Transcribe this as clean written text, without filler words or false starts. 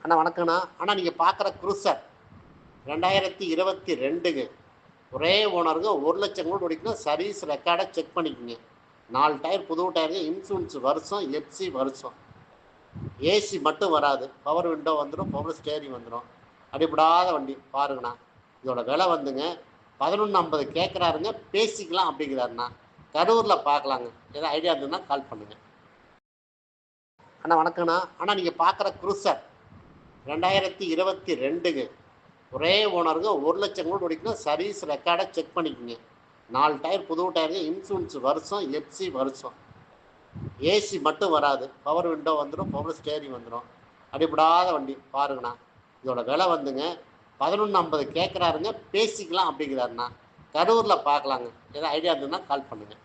அண்ணா வணக்கண்ணா. அண்ணா நீங்கள் பார்க்குற குரூசர் 2022ங்க. ஒரே ஓனருங்க 1,00,000 கூட ஓடிக்கணும். சர்வீஸ் ரெக்கார்டை செக் பண்ணிக்கோங்க. 4 டயர் புது டயருங்க. இன்சூரன்ஸ் வருஷம், எஃப்சி வருஷம். ஏசி மட்டும் வராது. பவர் விண்டோ வந்துடும், பவர் ஸ்டேரிங் வந்துடும். அடிப்படாத வண்டி பாருங்கண்ணா. இதோட விலை வந்துங்க 11,50 கேட்குறாருங்க. பேசிக்கலாம் அப்படிங்கிறாருண்ணா. கரூரில் பார்க்கலாங்க. ஏதாவது ஐடியா இருந்ததுன்னா கால் பண்ணுங்கள். அண்ணா வணக்கண்ணா. அண்ணா நீங்கள் பார்க்குற குரூசர் 2022ங்க. ஒரே ஓனருங்க 1,00,000 கூட ஓடிக்கணும். சர்வீஸ் ரெக்கார்டை செக் பண்ணிக்கோங்க. 4 டயர் புது டயருங்க. இன்சூரன்ஸ் வருஷம், எஃப்சி வருஷம். ஏசி மட்டும் வராது. பவர் விண்டோ வந்துடும், பவர் ஸ்டேரிங் வந்துடும். அடிப்படாத வண்டி பாருங்கண்ணா. இதோட விலை வந்துங்க 11,50 கேட்குறாருங்க. பேசிக்கலாம் அப்படிங்கிறாருண்ணா. கரூரில் பார்க்கலாங்க. ஏதாவது ஐடியா இருந்ததுன்னா கால் பண்ணுங்கள்.